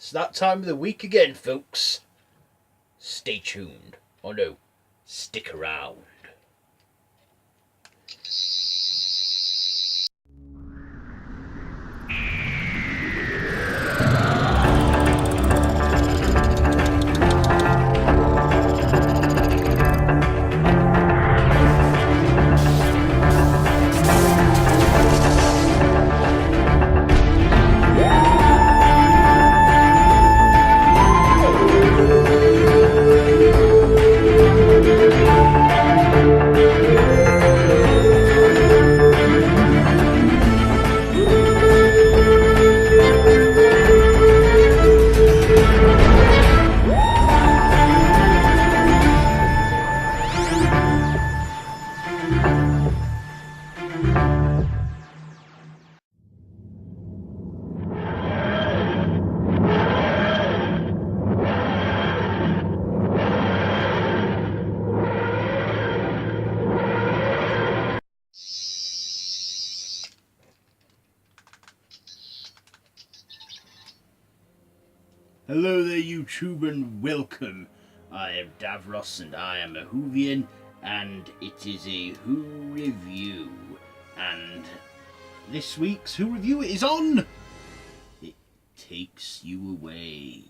It's that time of the week again, folks. Stay tuned. Oh no, stick around. Hello there YouTube and welcome. I am Davros and I am a Whovian and it is a Who review. And this week's Who review is on It Takes You Away.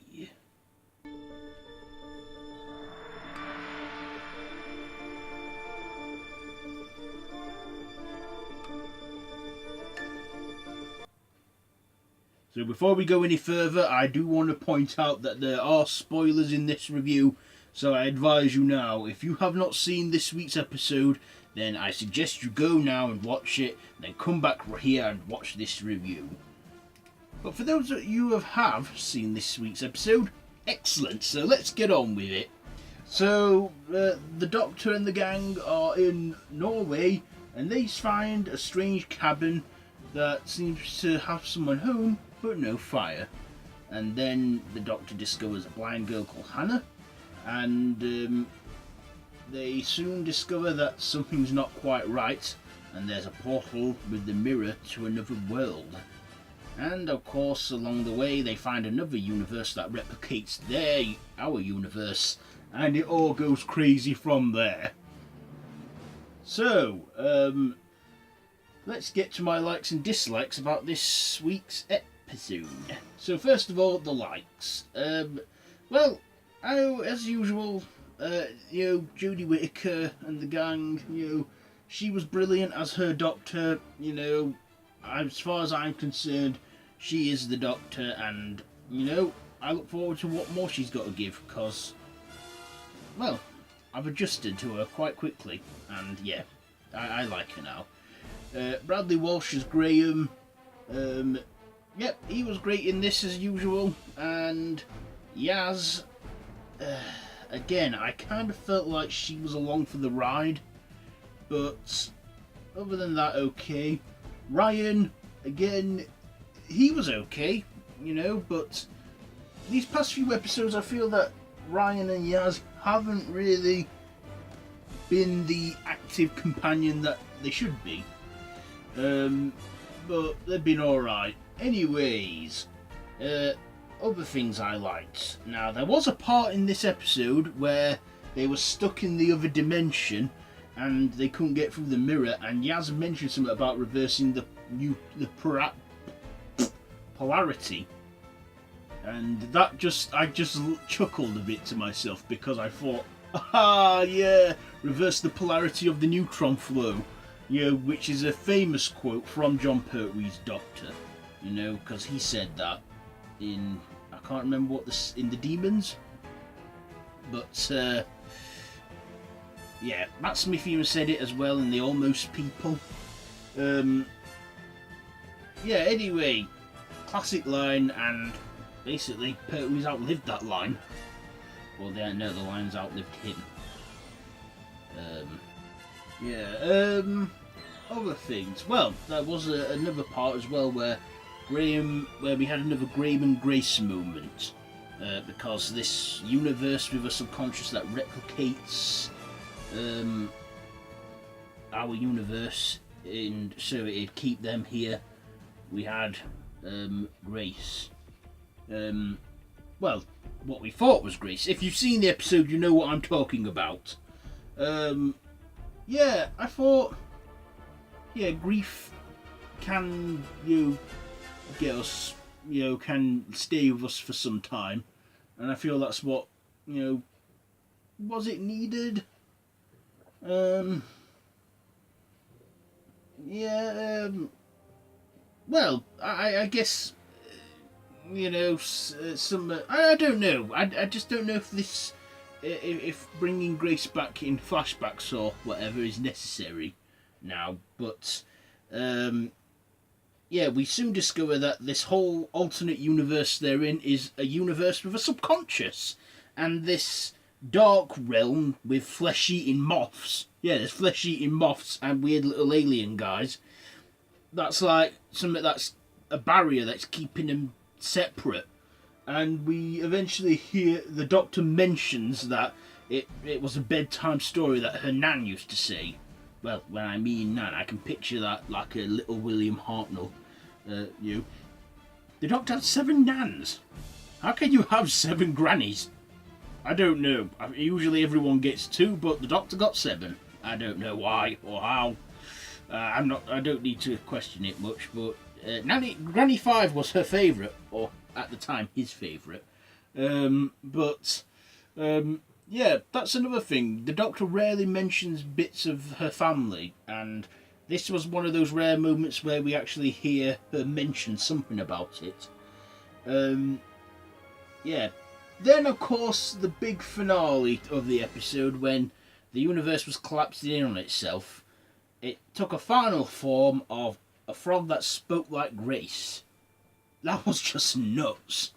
So before we go any further, I do want to point out that there are spoilers in this review, so I advise you now, if you have not seen this week's episode, then I suggest you go now and watch it, then come back here and watch this review. But for those of you who have seen this week's episode, excellent, so let's get on with it. So, the Doctor and the gang are in Norway, and they find a strange cabin that seems to have someone home, but no fire. And then the Doctor discovers a blind girl called Hannah, and they soon discover that something's not quite right, and there's a portal with the mirror to another world. And of course, along the way, they find another universe that replicates our universe, and it all goes crazy from there. So, let's get to my likes and dislikes about this week's episode. So first of all, the likes. Well, as usual, Jodie Whittaker and the gang, she was brilliant as her Doctor. As far as I'm concerned, she is the Doctor, and I look forward to what more she's got to give, because, well, I've adjusted to her quite quickly, and yeah, I like her now. Bradley Walsh as Grahem. Yep, he was great in this as usual, and Jaz, again, I kind of felt like she was along for the ride, but other than that, okay. Ryan, again, he was okay, but these past few episodes I feel that Ryan and Jaz haven't really been the active companion that they should be, but they've been alright. Anyways, other things I liked. Now, there was a part in this episode where they were stuck in the other dimension and they couldn't get through the mirror, and Jaz mentioned something about reversing the polarity, and that I just chuckled a bit to myself, because I thought, yeah, reverse the polarity of the neutron flow, which is a famous quote from John Pertwee's Doctor. Because he said that in, I can't remember what in the Demons, but yeah, Matt Smith even said it as well in the Almost People. Yeah, anyway, classic line, and basically Pertwee's outlived that line. Well, no, the line's outlived him. Other things. Well, there was another part as well where we had another Grahem and Grace moment, because this universe with a subconscious that replicates our universe, and so it'd keep them here. We had Grace. well, what we thought was Grace. If you've seen the episode, you know what I'm talking about. Yeah, I thought, yeah, grief can, get us, can stay with us for some time. And I feel that's what, was it needed? Yeah, well, I guess, some, I don't know. I just don't know if this, if bringing Grace back in flashbacks or whatever is necessary now. But, yeah, we soon discover that this whole alternate universe they're in is a universe with a subconscious. And this dark realm with flesh-eating moths. Yeah, there's flesh-eating moths and weird little alien guys. That's like something that's a barrier that's keeping them separate. And we eventually hear the Doctor mentions that it was a bedtime story that her nan used to say. Well, when I mean nan, I can picture that like a little William Hartnell. The Doctor had 7 nans. How can you have 7 grannies? I don't know. Usually everyone gets 2, but the Doctor got 7. I don't know why or how. I don't need to question it much, but Granny 5 was her favourite, or at the time his favourite. Yeah, that's another thing. The Doctor rarely mentions bits of her family, and this was one of those rare moments where we actually hear her mention something about it. Yeah. Then, of course, the big finale of the episode, when the universe was collapsing in on itself, it took a final form of a frog that spoke like Grace. That was just nuts.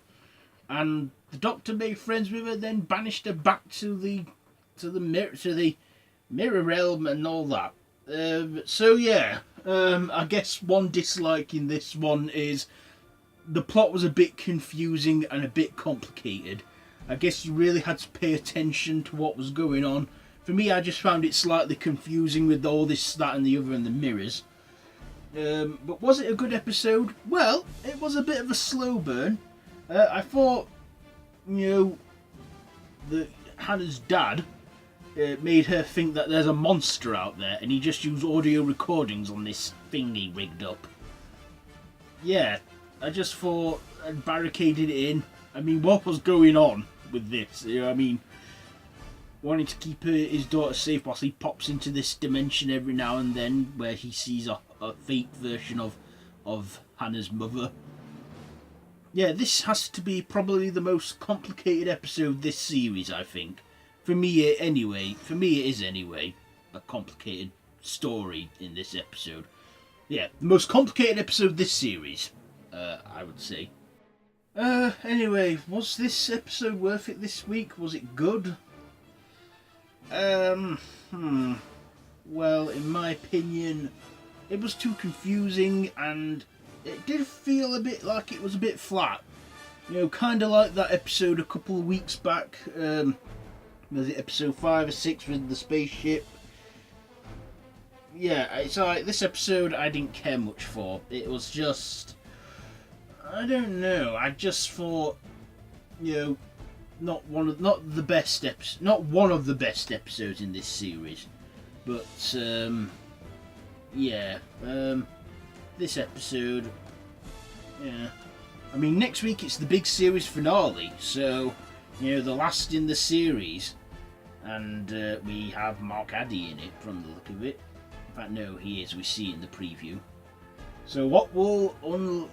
And the Doctor made friends with her, then banished her back to the mirror realm and all that. So yeah, I guess one dislike in this one is the plot was a bit confusing and a bit complicated. I guess you really had to pay attention to what was going on. For me, I just found it slightly confusing with all this, that and the other and the mirrors. But was it a good episode? Well, it was a bit of a slow burn. I thought, that Hannah's dad made her think that there's a monster out there, and he just used audio recordings on this thing he rigged up. Yeah, I just thought I'd barricaded it in. I mean, what was going on with this? Wanting to keep his daughter safe whilst he pops into this dimension every now and then, where he sees a fake version of Hannah's mother. Yeah, this has to be probably the most complicated episode this series, I think. For me, it is anyway, a complicated story in this episode. Yeah, the most complicated episode this series, I would say. Anyway, was this episode worth it this week? Was it good? Well, in my opinion, it was too confusing, and it did feel a bit like it was a bit flat. Kind of like that episode a couple of weeks back. Was it episode 5 or 6 with the spaceship? Yeah, it's like this episode I didn't care much for. It was just, I don't know. I just thought, not one of the best episodes in this series. But this episode, yeah. I mean, next week it's the big series finale, so the last in the series, and we have Mark Addy in it from the look of it. In fact, no, he is. We see it in the preview. So what will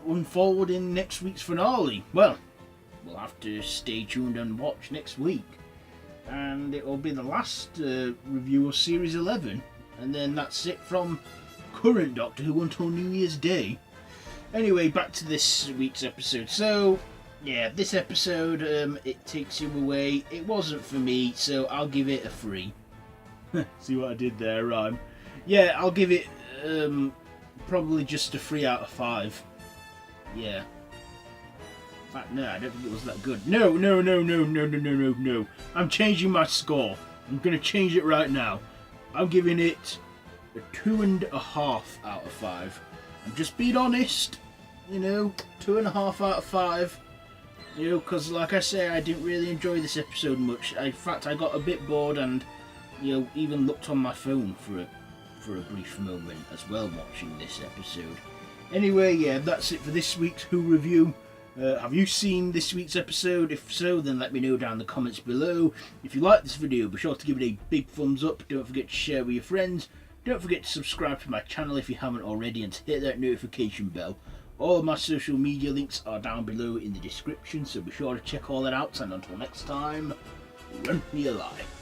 unfold in next week's finale? Well, we'll have to stay tuned and watch next week. And it will be the last review of Series 11. And then that's it from current Doctor Who until New Year's Day. Anyway, back to this week's episode. So, yeah, this episode, it takes you away. It wasn't for me, so I'll give it a 3. See what I did there, rhyme? Yeah, I'll give it probably just a 3 out of 5. Yeah. In fact, no, I don't think it was that good. No. I'm changing my score. I'm going to change it right now. I'm giving it a 2.5 out of 5. I'm just being honest. 2.5 out of 5. You know, because like I say, I didn't really enjoy this episode much. In fact, I got a bit bored and, you know, even looked on my phone for a brief moment as well watching this episode. Anyway, yeah, that's it for this week's Who review. Have you seen this week's episode? If so, then let me know down in the comments below. If you like this video, be sure to give it a big thumbs up. Don't forget to share with your friends. Don't forget to subscribe to my channel if you haven't already, and to hit that notification bell. All of my social media links are down below in the description, so be sure to check all that out. And until next time, run for your life.